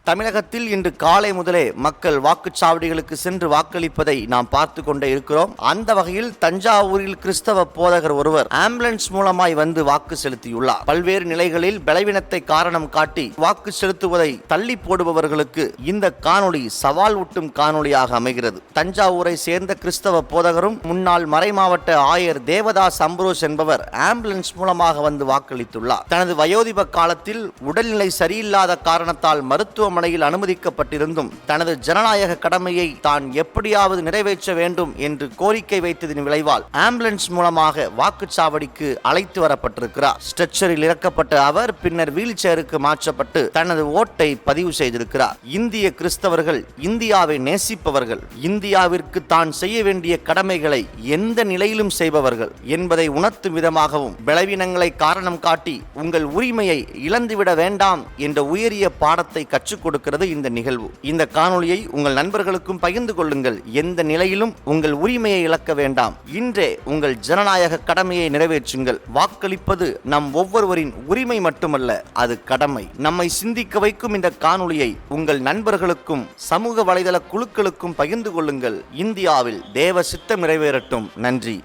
தமிழகத்தில் இன்று காலை முதலே மக்கள் வாக்குச்சாவடிகளுக்கு சென்று வாக்களிப்பதை நாம் பார்த்து கொண்டே இருக்கிறோம். அந்த வகையில் தஞ்சாவூரில் கிறிஸ்தவ போதகர் ஒருவர் ஆம்புலன்ஸ் மூலமாய் வந்து வாக்கு செலுத்தியுள்ளார். பல்வேறு நிலைகளில் பலவீனத்தை காரணம் காட்டி வாக்கு செலுத்துவதை தள்ளி போடுபவர்களுக்கு இந்த காணொளி சவால் ஊட்டும் காணொளியாக அமைகிறது. தஞ்சாவூரை சேர்ந்த கிறிஸ்தவ போதகரும் முன்னாள் மறைமாவட்ட ஆயர் தேவதாஸ் அம்பரோஸ் என்பவர் ஆம்புலன்ஸ் மூலமாக வந்து வாக்களித்துள்ளார். தனது வயோதிப காலத்தில் உடல்நிலை சரியில்லாத காரணத்தால் மருத்துவமனையில் அனுமதிக்கப்பட்டிருந்தும் தனது ஜனநாயக கடமையை தான் எப்படியாவது நிறைவேற்ற வேண்டும் என்று கோரிக்கை வைத்ததின் விளைவால் ஆம்புலன்ஸ் மூலமாக வாக்குச்சாவடிக்கு அழைத்து வரப்பட்டிருக்கிறார். ஸ்ட்ரெச்சரில் இறக்கப்பட்ட அவர் பின்னர் வீல் சேருக்கு மாற்றப்பட்டு தனது ஓட்டை பதிவு செய்திருக்கிறார். இந்திய கிறிஸ்தவர்கள் இந்தியாவை நேசிப்பவர்கள், இந்தியாவிற்கு தான் செய்ய வேண்டிய கடமைகளை எந்த நிலையிலும் செய்பவர்கள் என்பதை உணர்த்தும் விதமாகவும் பலவீனங்களை காரணம் காட்டி உங்கள் உரிமையை இழந்துவிட வேண்டாம் என்ற உயரிய பாடத்தை கற்றுக் கொடுக்கிறது இந்த நிகழ்வு. இந்த காணொளியை உங்கள் நண்பர்களுக்கும் பகிர்ந்து கொள்ளுங்கள். எந்த நிலையிலும் உங்கள் உரிமையை இழக்க வேண்டாம். இன்றே உங்கள் ஜனநாயக கடமையை நிறைவேற்றுங்கள். வாக்களிப்பது நம் ஒவ்வொருவரின் உரிமை மட்டுமல்ல, அது கடமை. நம்மை சிந்திக்க வைக்கும் இந்த காணொளியை உங்கள் நண்பர்களுக்கும் சமூக வலைதள குழுக்களுக்கும் பகிர்ந்து கொள்ளுங்கள். இந்தியாவில் தேவ சித்தம் நிறைவேறட்டும். நன்றி.